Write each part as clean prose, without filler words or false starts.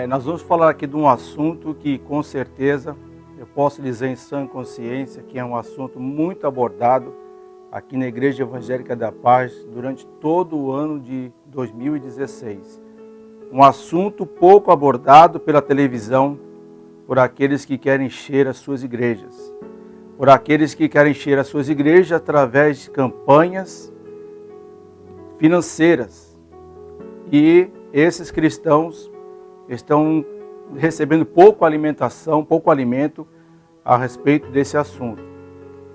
Nós vamos falar aqui de um assunto que, com certeza, eu posso dizer em sã consciência que é um assunto muito abordado aqui na Igreja Evangélica da Paz durante todo o ano de 2016. Um assunto pouco abordado pela televisão por aqueles que querem encher as suas igrejas. Por aqueles que querem encher as suas igrejas através de campanhas financeiras. E esses cristãos estão recebendo pouco alimentação, pouco alimento a respeito desse assunto.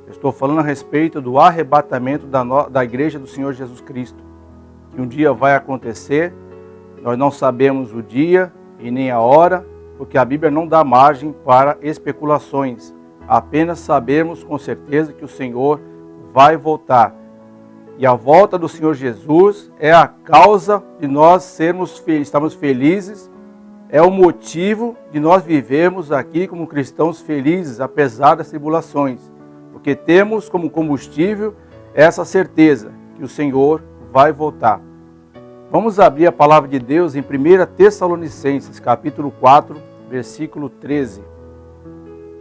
Eu estou falando a respeito do arrebatamento da igreja do Senhor Jesus Cristo, que um dia vai acontecer. Nós não sabemos o dia e nem a hora, porque a Bíblia não dá margem para especulações. Apenas sabemos com certeza que o Senhor vai voltar. E a volta do Senhor Jesus é a causa de nós estarmos felizes, é o motivo de nós vivermos aqui como cristãos felizes, apesar das tribulações. Porque temos como combustível essa certeza que o Senhor vai voltar. Vamos abrir a palavra de Deus em 1 Tessalonicenses, capítulo 4, versículo 13.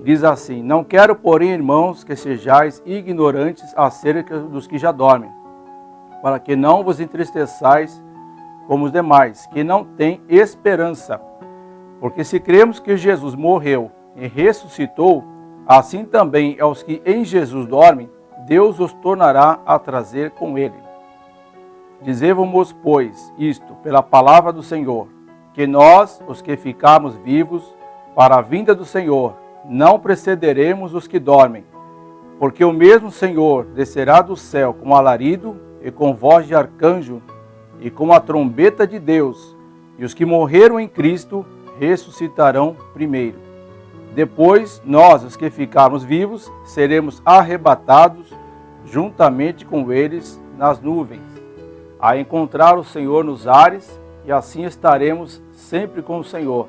Diz assim: Não quero, porém, irmãos, que sejais ignorantes acerca dos que já dormem, para que não vos entristeçais como os demais, que não têm esperança. Porque se cremos que Jesus morreu e ressuscitou, assim também aos que em Jesus dormem, Deus os tornará a trazer com ele. Dizemos, pois, isto pela palavra do Senhor, que nós, os que ficarmos vivos para a vinda do Senhor, não precederemos os que dormem, porque o mesmo Senhor descerá do céu com alarido e com voz de arcanjo e com a trombeta de Deus, e os que morreram em Cristo ressuscitarão primeiro. Depois, nós, os que ficarmos vivos, seremos arrebatados juntamente com eles nas nuvens, a encontrar o Senhor nos ares, e assim estaremos sempre com o Senhor.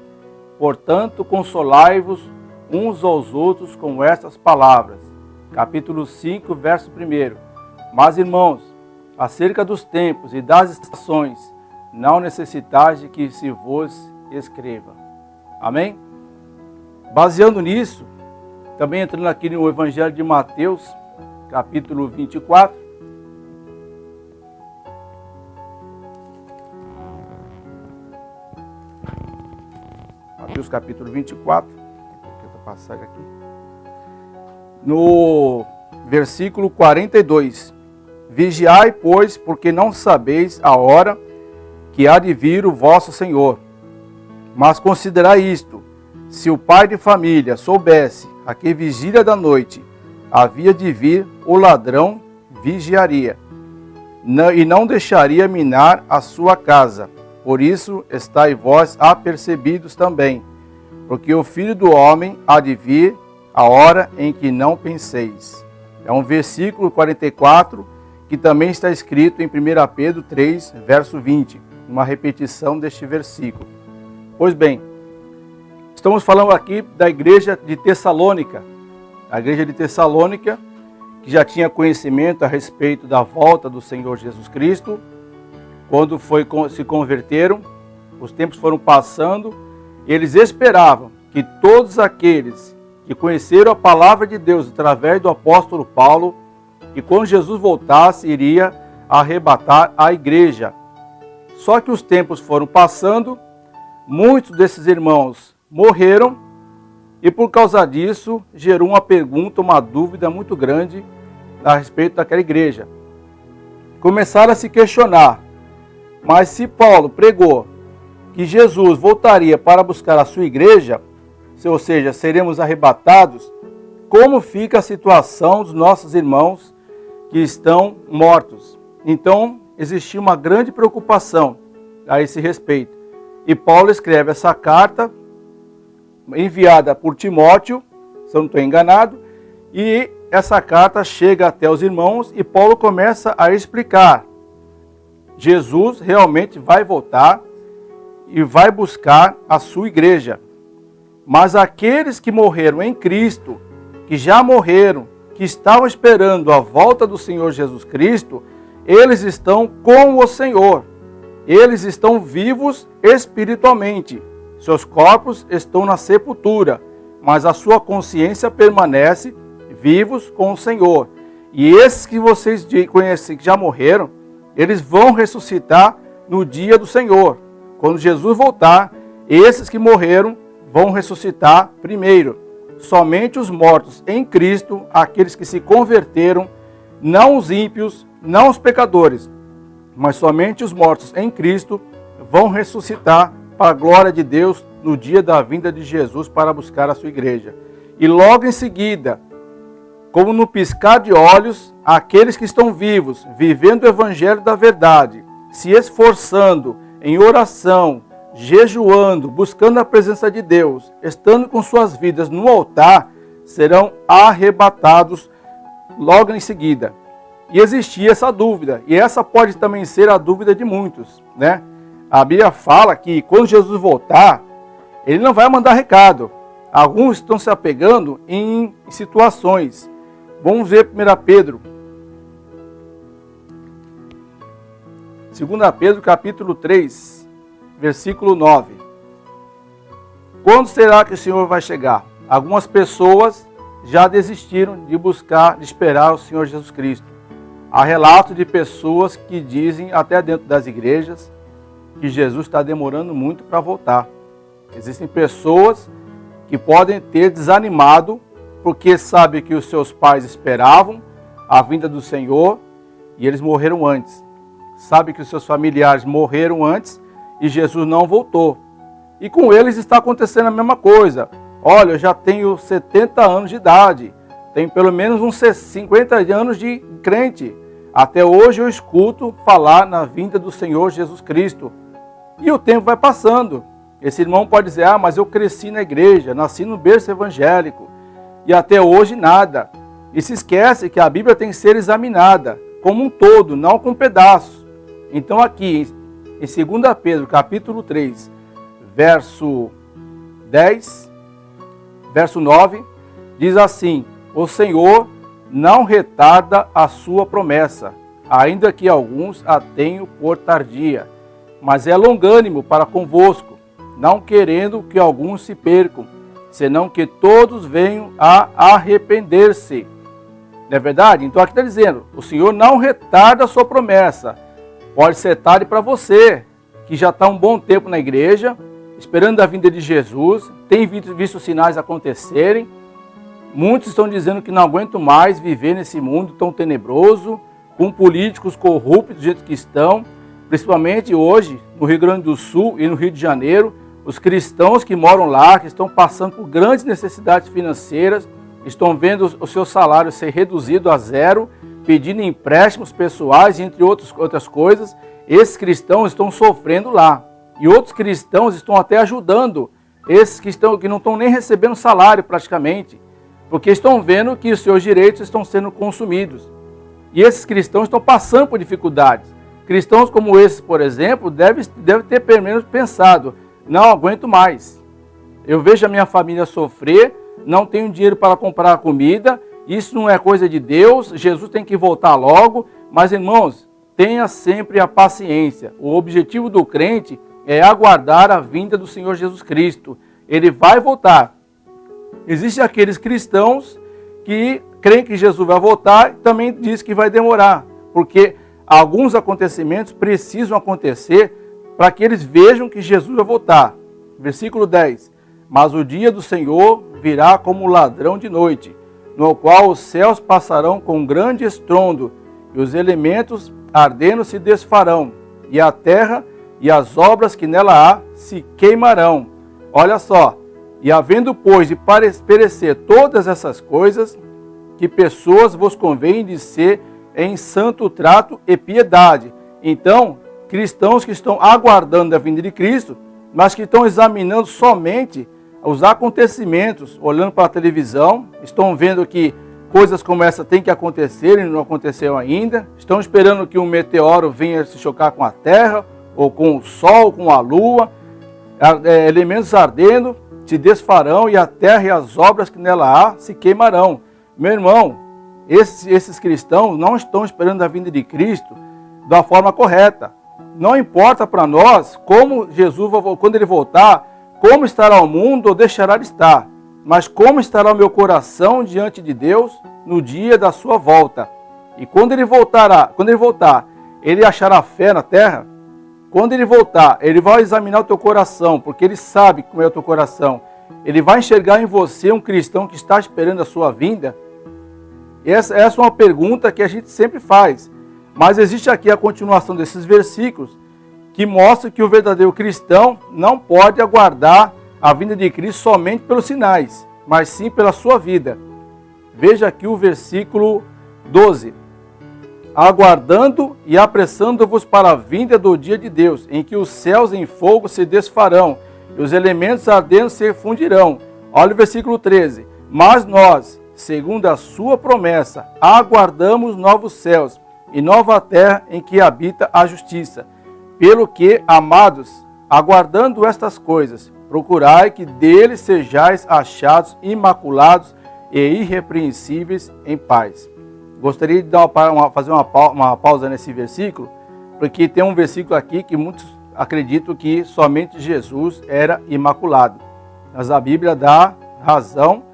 Portanto, consolai-vos uns aos outros com estas palavras. Capítulo 5, verso 1. Mas, irmãos, acerca dos tempos e das estações, não necessitais de que se vos escreva. Amém? Baseando nisso, também entrando aqui no Evangelho de Mateus, capítulo 24. Mateus capítulo 24. Vou passar aqui. No versículo 42. Vigiai, pois, porque não sabeis a hora que há de vir o vosso Senhor. Mas considerai isto: se o pai de família soubesse a que vigília da noite havia de vir, o ladrão vigiaria, e não deixaria minar a sua casa. Por isso estai vós apercebidos também, porque o Filho do Homem há de vir a hora em que não penseis. É um versículo 44 que também está escrito em 1 Pedro 3, verso 20, uma repetição deste versículo. Pois bem, estamos falando aqui da igreja de Tessalônica. A igreja de Tessalônica, que já tinha conhecimento a respeito da volta do Senhor Jesus Cristo. Quando se converteram, os tempos foram passando, e eles esperavam que todos aqueles que conheceram a palavra de Deus através do apóstolo Paulo, que quando Jesus voltasse, iria arrebatar a igreja. Só que os tempos foram passando, muitos desses irmãos morreram, e por causa disso gerou uma pergunta, uma dúvida muito grande a respeito daquela igreja. Começaram a se questionar: mas se Paulo pregou que Jesus voltaria para buscar a sua igreja, ou seja, seremos arrebatados, como fica a situação dos nossos irmãos que estão mortos? Então, existia uma grande preocupação a esse respeito. E Paulo escreve essa carta, enviada por Timóteo, se eu não estou enganado, e essa carta chega até os irmãos e Paulo começa a explicar. Jesus realmente vai voltar e vai buscar a sua igreja. Mas aqueles que morreram em Cristo, que já morreram, que estavam esperando a volta do Senhor Jesus Cristo, eles estão com o Senhor. Eles estão vivos espiritualmente. Seus corpos estão na sepultura, mas a sua consciência permanece vivos com o Senhor. E esses que vocês conhecem, que já morreram, eles vão ressuscitar no dia do Senhor. Quando Jesus voltar, esses que morreram vão ressuscitar primeiro. Somente os mortos em Cristo, aqueles que se converteram, não os ímpios, não os pecadores, mas somente os mortos em Cristo vão ressuscitar para a glória de Deus no dia da vinda de Jesus para buscar a sua igreja. E logo em seguida, como no piscar de olhos, aqueles que estão vivos, vivendo o evangelho da verdade, se esforçando em oração, jejuando, buscando a presença de Deus, estando com suas vidas no altar, serão arrebatados logo em seguida. E existia essa dúvida, e essa pode também ser a dúvida de muitos, né? A Bíblia fala que quando Jesus voltar, ele não vai mandar recado. Alguns estão se apegando em situações. Vamos ver 1 Pedro. 2 Pedro capítulo 3, versículo 9. Quando será que o Senhor vai chegar? Algumas pessoas já desistiram de buscar, de esperar o Senhor Jesus Cristo. Há relatos de pessoas que dizem, até dentro das igrejas, que Jesus está demorando muito para voltar. Existem pessoas que podem ter desanimado porque sabem que os seus pais esperavam a vinda do Senhor e eles morreram antes. Sabem que os seus familiares morreram antes e Jesus não voltou. E com eles está acontecendo a mesma coisa. Olha, eu já tenho 70 anos de idade, tenho pelo menos uns 50 anos de crente. Até hoje eu escuto falar na vinda do Senhor Jesus Cristo. E o tempo vai passando. Esse irmão pode dizer, mas eu cresci na igreja, nasci no berço evangélico. E até hoje nada. E se esquece que a Bíblia tem que ser examinada como um todo, não com pedaços. Então aqui, em 2 Pedro, capítulo 3, verso 10, verso 9, diz assim, o Senhor não retarda a sua promessa, ainda que alguns a tenham por tardia, mas é longânimo para convosco, não querendo que alguns se percam, senão que todos venham a arrepender-se. Não é verdade? Então aqui está dizendo, o Senhor não retarda a sua promessa. Pode ser tarde para você, que já está um bom tempo na igreja, esperando a vinda de Jesus, tem visto sinais acontecerem. Muitos estão dizendo que não aguentam mais viver nesse mundo tão tenebroso, com políticos corruptos do jeito que estão, principalmente hoje no Rio Grande do Sul e no Rio de Janeiro, os cristãos que moram lá, que estão passando por grandes necessidades financeiras, estão vendo o seu salário ser reduzido a zero, pedindo empréstimos pessoais, entre outras coisas. Esses cristãos estão sofrendo lá. E outros cristãos estão até ajudando esses que não estão nem recebendo salário praticamente, porque estão vendo que os seus direitos estão sendo consumidos. E esses cristãos estão passando por dificuldades. Cristãos como esses, por exemplo, devem ter pelo menos pensado, não aguento mais. Eu vejo a minha família sofrer, não tenho dinheiro para comprar comida, isso não é coisa de Deus, Jesus tem que voltar logo. Mas, irmãos, tenha sempre a paciência. O objetivo do crente é aguardar a vinda do Senhor Jesus Cristo. Ele vai voltar. Existem aqueles cristãos que creem que Jesus vai voltar e também diz que vai demorar, porque alguns acontecimentos precisam acontecer para que eles vejam que Jesus vai voltar. Versículo 10. Mas o dia do Senhor virá como ladrão de noite, no qual os céus passarão com grande estrondo, e os elementos ardendo se desfarão, e a terra e as obras que nela há se queimarão. Olha só, e havendo, pois, de perecer todas essas coisas, que pessoas vos convém de ser em santo trato e piedade. Então, cristãos que estão aguardando a vinda de Cristo, mas que estão examinando somente os acontecimentos, olhando para a televisão, estão vendo que coisas como essa têm que acontecer e não aconteceu ainda, estão esperando que um meteoro venha se chocar com a terra, ou com o sol, com a lua, elementos ardendo se desfarão, e a terra e as obras que nela há se queimarão. Meu irmão, esses cristãos não estão esperando a vinda de Cristo da forma correta. Não importa para nós como Jesus, quando ele voltar, como estará o mundo ou deixará de estar, mas como estará o meu coração diante de Deus no dia da sua volta. E quando ele voltar, ele achará fé na terra? Quando ele voltar, ele vai examinar o teu coração, porque ele sabe como é o teu coração. Ele vai enxergar em você um cristão que está esperando a sua vinda? Essa é uma pergunta que a gente sempre faz. Mas existe aqui a continuação desses versículos que mostra que o verdadeiro cristão não pode aguardar a vinda de Cristo somente pelos sinais, mas sim pela sua vida. Veja aqui o versículo 12. Aguardando e apressando-vos para a vinda do dia de Deus, em que os céus em fogo se desfarão, e os elementos ardendo se fundirão. Olha o versículo 13. Mas nós, segundo a sua promessa, aguardamos novos céus e nova terra em que habita a justiça. Pelo que, amados, aguardando estas coisas, procurai que deles sejais achados imaculados e irrepreensíveis em paz. Gostaria de fazer uma pausa nesse versículo, porque tem um versículo aqui que muitos acreditam que somente Jesus era imaculado. Mas a Bíblia dá razão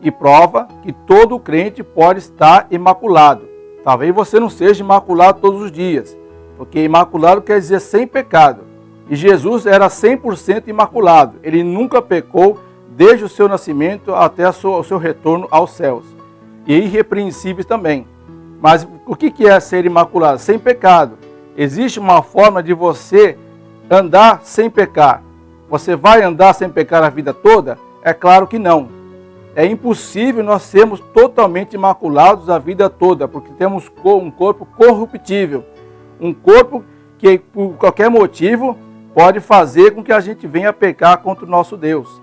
e prova que todo crente pode estar imaculado. Talvez você não seja imaculado todos os dias, porque imaculado quer dizer sem pecado. E Jesus era 100% imaculado. Ele nunca pecou desde o seu nascimento até o seu retorno aos céus. E irrepreensíveis também. Mas o que é ser imaculado? Sem pecado. Existe uma forma de você andar sem pecar. Você vai andar sem pecar a vida toda? É claro que não. É impossível nós sermos totalmente imaculados a vida toda, porque temos um corpo corruptível. Um corpo que, por qualquer motivo, pode fazer com que a gente venha a pecar contra o nosso Deus.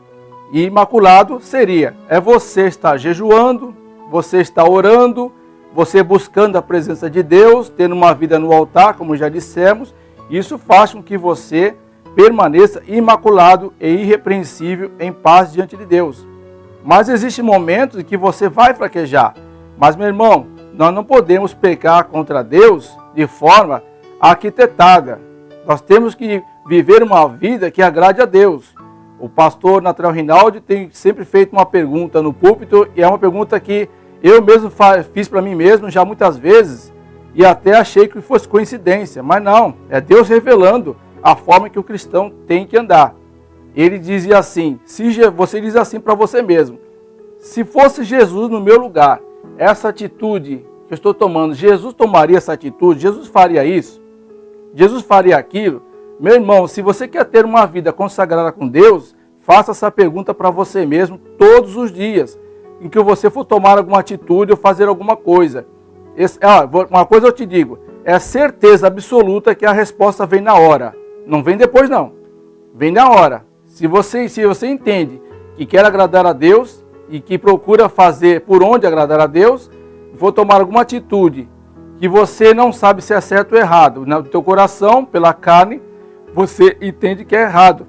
E imaculado seria, você estar jejuando, você estar orando, você buscando a presença de Deus, tendo uma vida no altar, como já dissemos. Isso faz com que você permaneça imaculado e irrepreensível em paz diante de Deus. Mas existem momentos em que você vai fraquejar. Mas, meu irmão, nós não podemos pecar contra Deus de forma arquitetada. Nós temos que viver uma vida que agrade a Deus. O pastor Nathanael Rinaldi tem sempre feito uma pergunta no púlpito, e é uma pergunta que eu mesmo fiz para mim mesmo já muitas vezes, e até achei que fosse coincidência, mas não, é Deus revelando a forma que o cristão tem que andar. Ele dizia assim, você diz assim para você mesmo, se fosse Jesus no meu lugar, essa atitude que eu estou tomando, Jesus tomaria essa atitude? Jesus faria isso? Jesus faria aquilo? Meu irmão, se você quer ter uma vida consagrada com Deus, faça essa pergunta para você mesmo todos os dias, em que você for tomar alguma atitude ou fazer alguma coisa. Uma coisa eu te digo, é certeza absoluta que a resposta vem na hora. Não vem depois não, vem na hora. Se você entende que quer agradar a Deus e que procura fazer por onde agradar a Deus, for tomar alguma atitude que você não sabe se é certo ou errado, no teu coração, pela carne, você entende que é errado.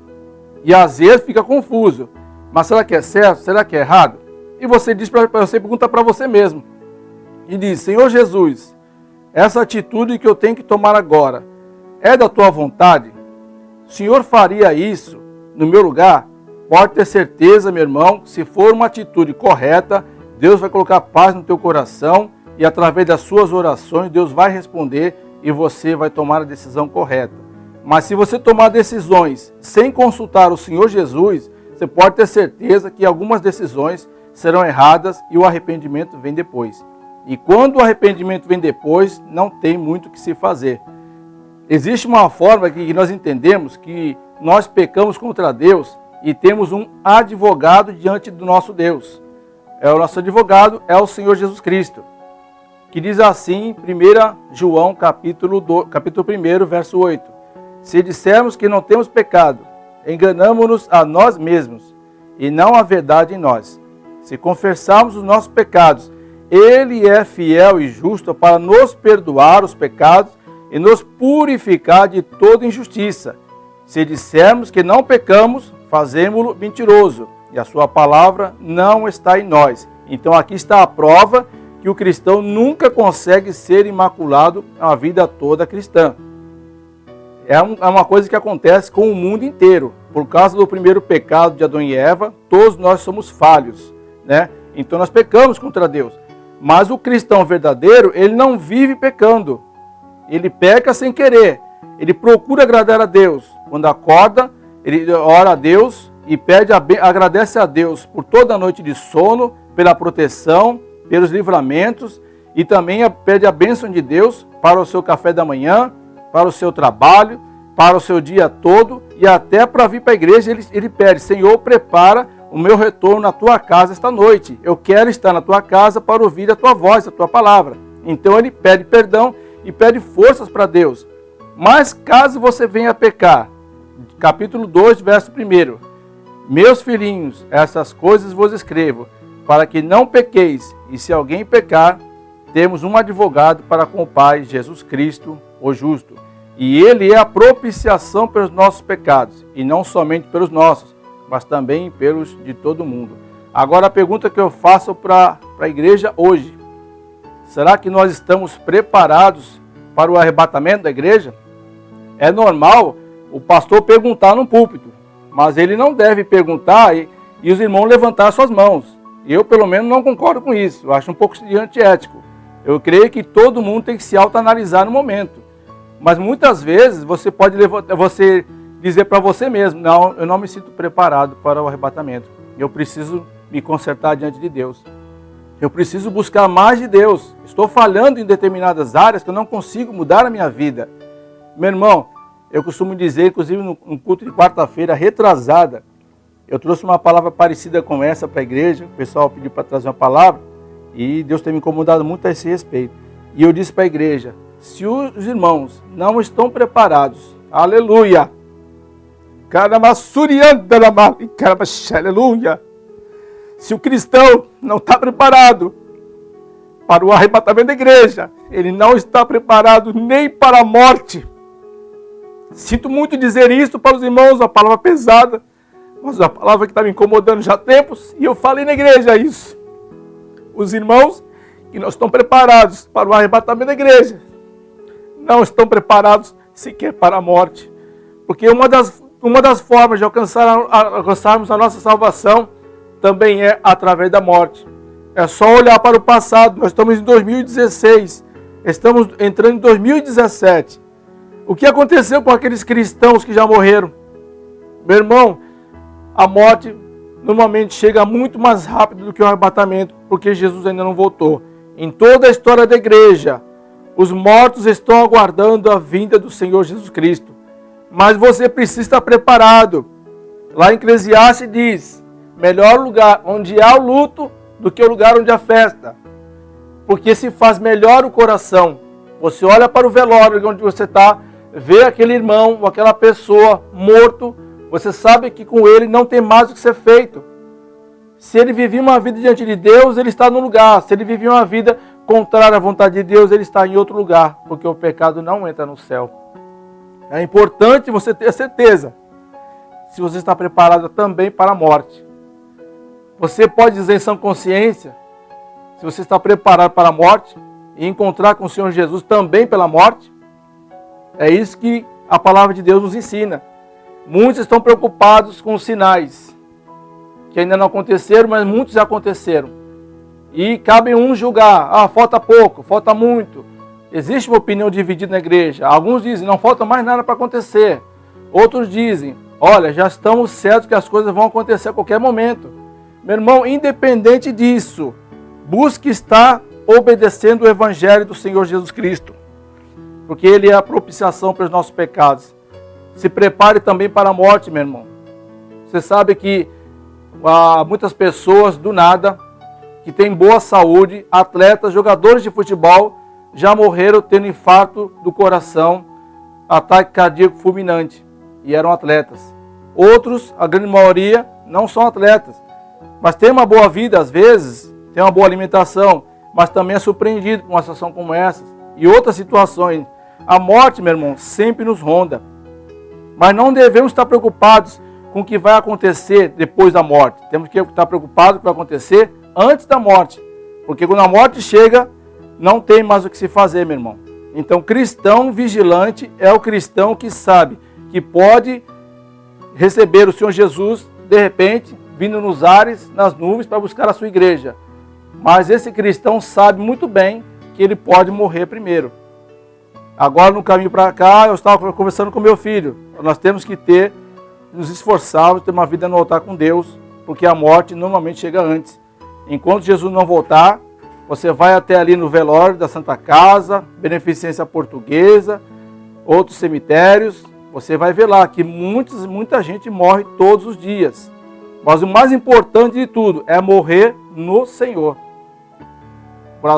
E às vezes fica confuso. Mas será que é certo? Será que é errado? E você pergunta para você mesmo. E diz, Senhor Jesus, essa atitude que eu tenho que tomar agora, é da tua vontade? O Senhor faria isso no meu lugar? Pode ter certeza, meu irmão, se for uma atitude correta, Deus vai colocar paz no teu coração e através das suas orações, Deus vai responder e você vai tomar a decisão correta. Mas se você tomar decisões sem consultar o Senhor Jesus, você pode ter certeza que algumas decisões serão erradas e o arrependimento vem depois. E quando o arrependimento vem depois, não tem muito o que se fazer. Existe uma forma que nós entendemos que nós pecamos contra Deus e temos um advogado diante do nosso Deus. O nosso advogado é o Senhor Jesus Cristo, que diz assim, 1 João capítulo 1, verso 8. Se dissermos que não temos pecado, enganamo-nos a nós mesmos e não há verdade em nós. Se confessarmos os nossos pecados, Ele é fiel e justo para nos perdoar os pecados e nos purificar de toda injustiça. Se dissermos que não pecamos, fazemo-lo mentiroso, e a sua palavra não está em nós. Então aqui está a prova que o cristão nunca consegue ser imaculado a vida toda cristã. É uma coisa que acontece com o mundo inteiro. Por causa do primeiro pecado de Adão e Eva, todos nós somos falhos, né? Então nós pecamos contra Deus. Mas o cristão verdadeiro, ele não vive pecando. Ele peca sem querer. Ele procura agradar a Deus. Quando acorda, ele ora a Deus e agradece a Deus por toda a noite de sono, pela proteção, pelos livramentos, e também pede a bênção de Deus para o seu café da manhã, para o seu trabalho, para o seu dia todo, e até para vir para a igreja ele pede: Senhor, prepara o meu retorno na tua casa esta noite. Eu quero estar na tua casa para ouvir a tua voz, a tua palavra. Então ele pede perdão e pede forças para Deus. Mas caso você venha a pecar, capítulo 2, verso 1, meus filhinhos, essas coisas vos escrevo, para que não pequeis, e se alguém pecar, temos um advogado para com o Pai, Jesus Cristo, o justo. E ele é a propiciação pelos nossos pecados, e não somente pelos nossos, mas também pelos de todo mundo. Agora a pergunta que eu faço para a igreja hoje: será que nós estamos preparados para o arrebatamento da igreja? É normal o pastor perguntar no púlpito, mas ele não deve perguntar e os irmãos levantar suas mãos. Eu, pelo menos, não concordo com isso. Eu acho um pouco antiético. Eu creio que todo mundo tem que se autoanalisar no momento. Mas muitas vezes você pode dizer para você mesmo: não, eu não me sinto preparado para o arrebatamento. Eu preciso me consertar diante de Deus. Eu preciso buscar mais de Deus. Estou falhando em determinadas áreas que eu não consigo mudar a minha vida. Meu irmão, eu costumo dizer, inclusive no culto de quarta-feira retrasada, eu trouxe uma palavra parecida com essa para a igreja. O pessoal pediu para trazer uma palavra e Deus tem me incomodado muito a esse respeito. E eu disse para a igreja: se os irmãos não estão preparados, aleluia, aleluia, se o cristão não está preparado para o arrebatamento da igreja, ele não está preparado nem para a morte. Sinto muito dizer isso para os irmãos, uma palavra pesada, mas uma palavra que está me incomodando já há tempos, e eu falei na igreja isso. Os irmãos que não estão preparados para o arrebatamento da igreja, não estão preparados sequer para a morte. Porque uma das formas de alcançarmos a nossa salvação também é através da morte. É só olhar para o passado. Nós estamos em 2016, estamos entrando em 2017. O que aconteceu com aqueles cristãos que já morreram? Meu irmão, a morte normalmente chega muito mais rápido do que o arrebatamento, porque Jesus ainda não voltou. Em toda a história da igreja, os mortos estão aguardando a vinda do Senhor Jesus Cristo. Mas você precisa estar preparado. Lá em Eclesiastes diz: melhor lugar onde há o luto do que o lugar onde há festa. Porque se faz melhor o coração. Você olha para o velório onde você está, vê aquele irmão ou aquela pessoa morto, você sabe que com ele não tem mais o que ser feito. Se ele vivia uma vida diante de Deus, ele está no lugar. Se ele vivia uma vida contrária à vontade de Deus, ele está em outro lugar, porque o pecado não entra no céu. É importante você ter certeza se você está preparado também para a morte. Você pode dizer em sã consciência se você está preparado para a morte e encontrar com o Senhor Jesus também pela morte. É isso que a palavra de Deus nos ensina. Muitos estão preocupados com os sinais que ainda não aconteceram, mas muitos já aconteceram. E cabe uns julgar: falta pouco, falta muito. Existe uma opinião dividida na igreja. Alguns dizem: não falta mais nada para acontecer. Outros dizem: olha, já estamos certos que as coisas vão acontecer a qualquer momento. Meu irmão, independente disso, busque estar obedecendo o evangelho do Senhor Jesus Cristo, porque ele é a propiciação pelos nossos pecados. Se prepare também para a morte, meu irmão. Você sabe que há muitas pessoas do nada, que têm boa saúde, atletas, jogadores de futebol, já morreram tendo infarto do coração, ataque cardíaco fulminante, e eram atletas. Outros, a grande maioria, não são atletas, mas têm uma boa vida às vezes, têm uma boa alimentação, mas também é surpreendido com uma situação como essa e outras situações. A morte, meu irmão, sempre nos ronda. Mas não devemos estar preocupados com o que vai acontecer depois da morte. Temos que estar preocupados com o que vai acontecer antes da morte. Porque quando a morte chega, não tem mais o que se fazer, meu irmão. Então, cristão vigilante é o cristão que sabe que pode receber o Senhor Jesus, de repente, vindo nos ares, nas nuvens, para buscar a sua igreja. Mas esse cristão sabe muito bem que ele pode morrer primeiro. Agora, no caminho para cá, eu estava conversando com meu filho. Nós temos que nos esforçarmos, ter uma vida no altar com Deus, porque a morte normalmente chega antes. Enquanto Jesus não voltar, você vai até ali no velório da Santa Casa, Beneficência Portuguesa, outros cemitérios, você vai ver lá que muita gente morre todos os dias. Mas o mais importante de tudo é morrer no Senhor.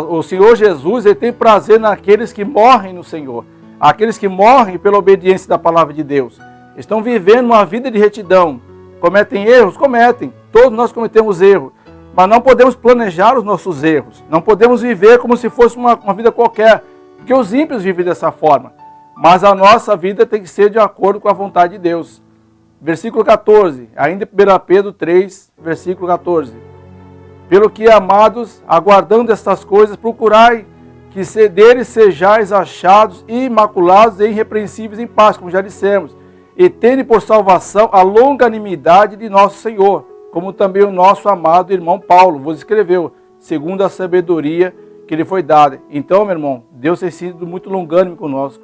O Senhor Jesus, ele tem prazer naqueles que morrem no Senhor. Aqueles que morrem pela obediência da palavra de Deus. Estão vivendo uma vida de retidão. Cometem erros? Cometem. Todos nós cometemos erros. Mas não podemos planejar os nossos erros. Não podemos viver como se fosse uma vida qualquer. Porque os ímpios vivem dessa forma. Mas a nossa vida tem que ser de acordo com a vontade de Deus. Versículo 14. Ainda em 1 Pedro 3, versículo 14. Pelo que, amados, aguardando estas coisas, procurai que deles sejais achados imaculados e irrepreensíveis em paz, como já dissemos, e tende por salvação a longanimidade de nosso Senhor, como também o nosso amado irmão Paulo vos escreveu, segundo a sabedoria que lhe foi dada. Então, meu irmão, Deus tem sido muito longânimo conosco.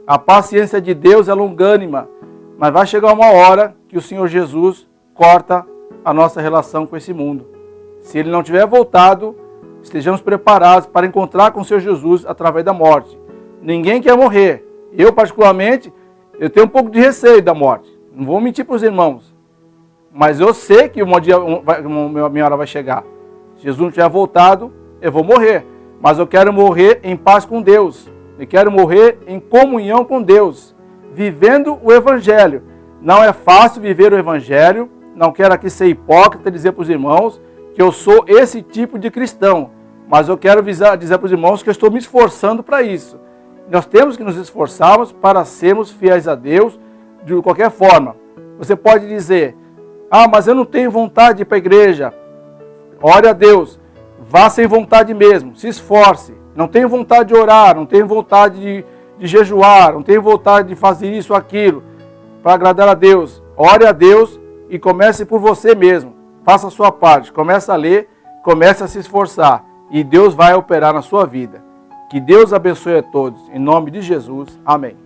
A paciência de Deus é longânima, mas vai chegar uma hora que o Senhor Jesus corta a nossa relação com esse mundo. Se Ele não tiver voltado, estejamos preparados para encontrar com o Senhor Jesus através da morte. Ninguém quer morrer. Eu, particularmente, eu tenho um pouco de receio da morte. Não vou mentir para os irmãos. Mas eu sei que minha hora vai chegar. Se Jesus não tiver voltado, eu vou morrer. Mas eu quero morrer em paz com Deus. Eu quero morrer em comunhão com Deus. Vivendo o Evangelho. Não é fácil viver o Evangelho. Não quero aqui ser hipócrita e dizer para os irmãos que eu sou esse tipo de cristão. Mas eu quero dizer para os irmãos que eu estou me esforçando para isso. Nós temos que nos esforçarmos para sermos fiéis a Deus de qualquer forma. Você pode dizer, mas eu não tenho vontade de ir para a igreja. Ore a Deus. Vá sem vontade mesmo. Se esforce. Não tenho vontade de orar, não tenho vontade de jejuar, não tenho vontade de fazer isso ou aquilo para agradar a Deus. Ore a Deus e comece por você mesmo. Faça a sua parte. Comece a ler, comece a se esforçar. E Deus vai operar na sua vida. Que Deus abençoe a todos. Em nome de Jesus. Amém.